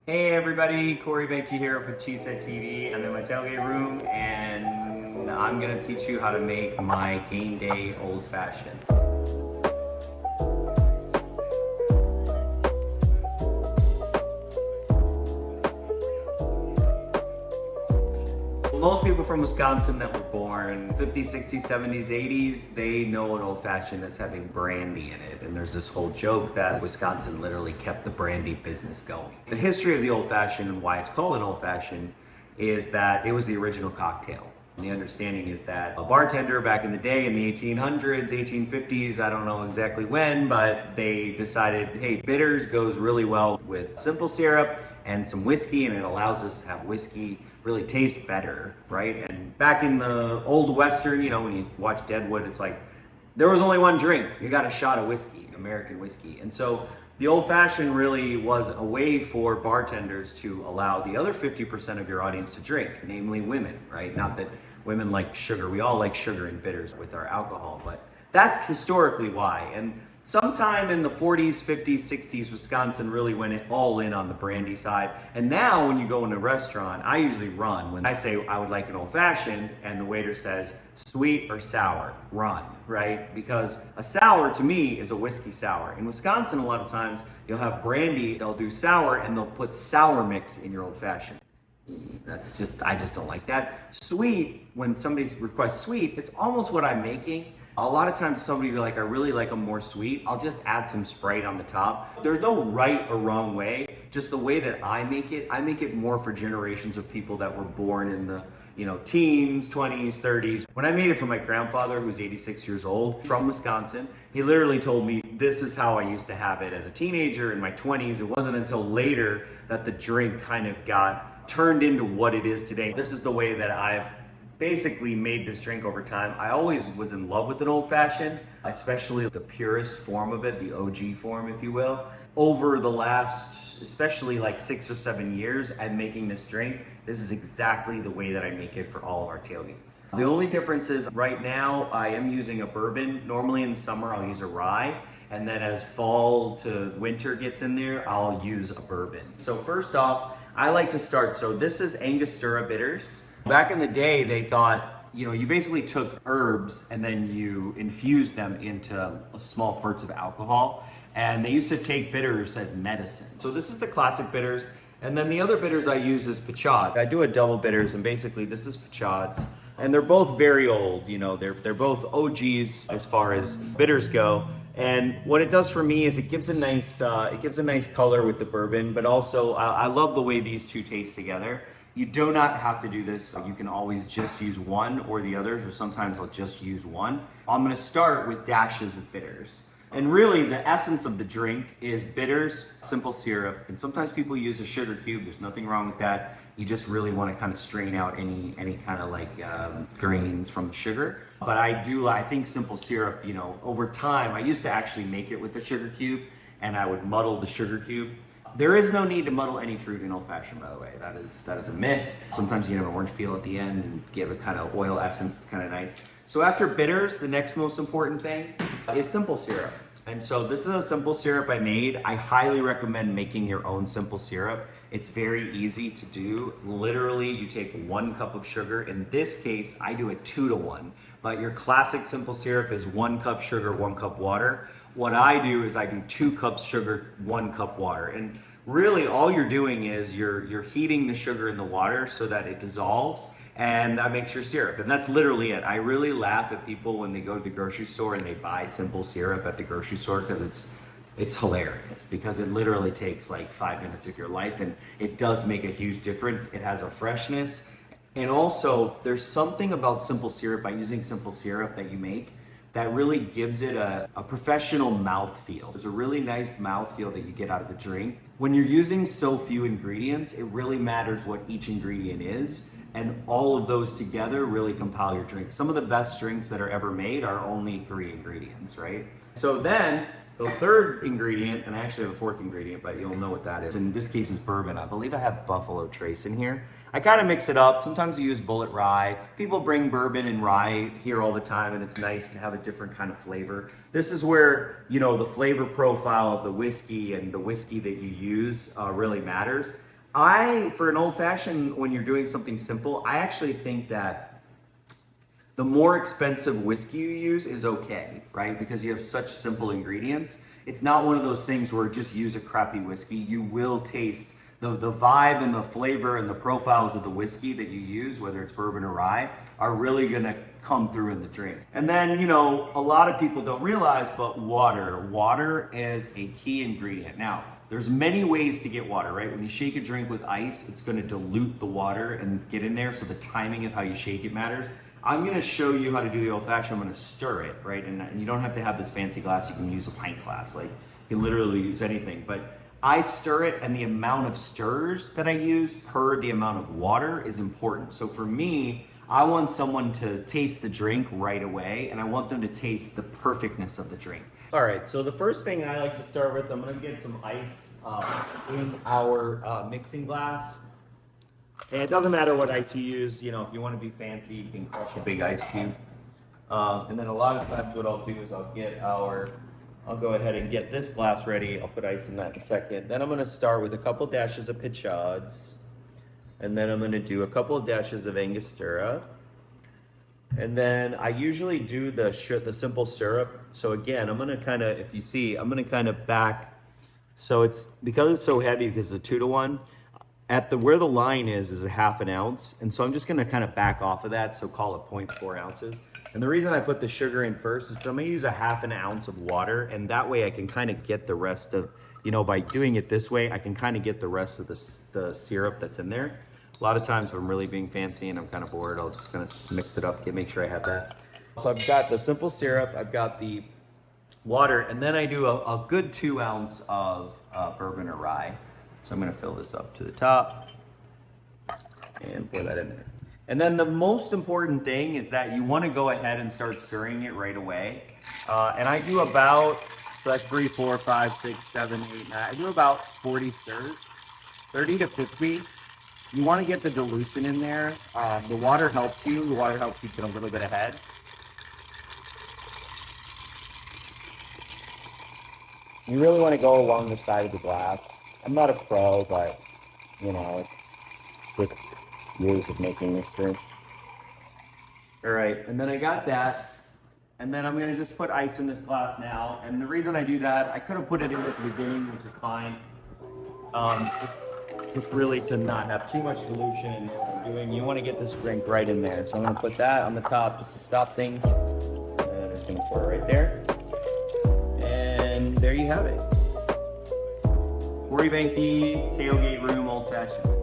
Hey everybody, Behnke here with Cheesehead TV. I'm in my tailgate room and I'm gonna teach you how to make my game day old fashioned. Most people from Wisconsin that were born 50s, 60s, 70s, 80s, they know an old fashioned as having brandy in it. And there's this whole joke that Wisconsin literally kept the brandy business going. The history of the old fashioned and why it's called an old fashioned is that it was the original cocktail. And the understanding is that a bartender back in the day in the 1800s, 1850s, I don't know exactly when, but they decided, hey, bitters goes really well with simple syrup and some whiskey, and it allows us to have whiskey really taste better, right? And back in the old Western, when you watch Deadwood, it's like there was only one drink. You got a shot of whiskey, American whiskey. And so the old fashioned really was a way for bartenders to allow the other 50% of your audience to drink, namely women, right? Not that women like sugar. We all like sugar and bitters with our alcohol, but that's historically why. And sometime in the 40s, 50s, 60s, Wisconsin really went all in on the brandy side. And now when you go in a restaurant, I usually run. When I say I would like an old fashioned and the waiter says sweet or sour, run, right? Because a sour to me is a whiskey sour. In Wisconsin, a lot of times you'll have brandy, they'll do sour, and they'll put sour mix in your old fashioned. I just don't like that. Sweet, when somebody requests sweet, it's almost what I'm making. A lot of times somebody will be like, I really like them more sweet. I'll just add some Sprite on the top. There's no right or wrong way. Just the way that I make it more for generations of people that were born in the teens, 20s, 30s. When I made it for my grandfather, who's 86 years old, from Wisconsin, he literally told me, this is how I used to have it as a teenager in my 20s. It wasn't until later that the drink kind of got turned into what it is today. This is the way that I've basically made this drink over time. I always was in love with an old fashioned, especially the purest form of it, the OG form, if you will. Over the last, especially like 6 or 7 years, I'm making this drink. This is exactly the way that I make it for all of our tailgates. The only difference is right now I am using a bourbon. Normally in the summer I'll use a rye. And then as fall to winter gets in there, I'll use a bourbon. So first off, I like to start, so this is Angostura bitters. Back in the day, they thought, you basically took herbs and then you infused them into small parts of alcohol. And they used to take bitters as medicine. So this is the classic bitters. And then the other bitters I use is Pachad. I do a double bitters, and basically this is Pachad's. And they're both very old, they're both OGs as far as bitters go. And what it does for me is it gives a nice color with the bourbon, but also I love the way these two taste together. You do not have to do this. You can always just use one or the others, or sometimes I'll just use one. I'm gonna start with dashes of bitters. And really the essence of the drink is bitters, simple syrup, and sometimes people use a sugar cube. There's nothing wrong with that. You just really want to kind of strain out any kind of like grains from the sugar. But I think simple syrup, over time, I used to actually make it with the sugar cube, and I would muddle the sugar cube. There is no need to muddle any fruit in old fashioned, by the way. That is a myth. Sometimes you have an orange peel at the end and give a kind of oil essence. It's kind of nice. So after bitters, the next most important thing is simple syrup. And so this is a simple syrup I made. I highly recommend making your own simple syrup. It's very easy to do. Literally, you take 1 cup of sugar. In this case, I do it 2-to-1. But your classic simple syrup is 1 cup sugar, 1 cup water. What I do is I do 2 cups sugar, 1 cup water. And really all you're doing is you're heating the sugar in the water so that it dissolves, and that makes your syrup. And that's literally it. I really laugh at people when they go to the grocery store and they buy simple syrup at the grocery store, because it's hilarious, because it literally takes like 5 minutes of your life, and it does make a huge difference. It has a freshness. And also there's something about simple syrup, by using simple syrup that you make, that really gives it a professional mouthfeel. There's a really nice mouthfeel that you get out of the drink. When you're using so few ingredients, it really matters what each ingredient is, and all of those together really compile your drink. Some of the best drinks that are ever made are only 3 ingredients, right? So then the third ingredient, and I actually have a 4th ingredient, but you'll know what that is. In this case is bourbon. I believe I have Buffalo Trace in here. I kind of mix it up. Sometimes you use bullet rye. People bring bourbon and rye here all the time, and it's nice to have a different kind of flavor. This is where, the flavor profile of the whiskey and the whiskey that you use really matters. For an old fashioned, when you're doing something simple, I actually think that the more expensive whiskey you use is okay, right? Because you have such simple ingredients. It's not one of those things where just use a crappy whiskey. You will taste the vibe and the flavor and the profiles of the whiskey that you use, whether it's bourbon or rye, are really gonna come through in the drink. And then, you know, a lot of people don't realize, but water. Water is a key ingredient. Now, there's many ways to get water, right? When you shake a drink with ice, it's gonna dilute the water and get in there, so the timing of how you shake it matters. I'm gonna show you how to do the old fashioned. I'm gonna stir it, right? And you don't have to have this fancy glass, you can use a pint glass. Like, you can literally use anything. But I stir it, and the amount of stirs that I use per the amount of water is important. So for me, I want someone to taste the drink right away, and I want them to taste the perfectness of the drink. All right, so the first thing I like to start with, I'm gonna get some ice in our mixing glass. And it doesn't matter what ice you use, you know, if you wanna be fancy, you can crush a big ice cube. And then a lot of times what I'll do is I'll go ahead and get this glass ready. I'll put ice in that in a second. Then I'm gonna start with a couple dashes of Pichards. And then I'm gonna do a couple of dashes of Angostura. And then I usually do the simple syrup. So again, I'm gonna kind of, if you see, I'm gonna kind of back. So because it's so heavy, because it's a 2-to-1, where the line is a half an ounce. And so I'm just gonna kind of back off of that. So call it 0.4 ounces. And the reason I put the sugar in first is because I'm gonna use a half an ounce of water, and that way I can kind of get the rest of, you know, by doing it this way, I can kind of get the rest of the syrup that's in there. A lot of times if I'm really being fancy and I'm kind of bored, I'll just kind of mix it up, make sure I have that. So I've got the simple syrup, I've got the water, and then I do a good 2 ounce of bourbon or rye. So I'm gonna fill this up to the top and pour that in there. And then the most important thing is that you want to go ahead and start stirring it right away. And I do about, so that's 3, 4, 5, 6, 7, 8, 9. I do about 40 stirs, 30 to 50. You want to get the dilution in there. The water helps you. The water helps you get a little bit ahead. You really want to go along the side of the glass. I'm not a pro, but, you know, it's with years of making this drink. All right, and then I got that, and then I'm gonna just put ice in this glass now. And the reason I do that, I could have put it in at the beginning, which is fine. Just really to not have too much dilution in what I'm doing. You want to get this drink right in there. So I'm gonna put that on the top just to stop things. And I'm just gonna pour it right there. And there you have it. Behnke tailgate room old fashioned.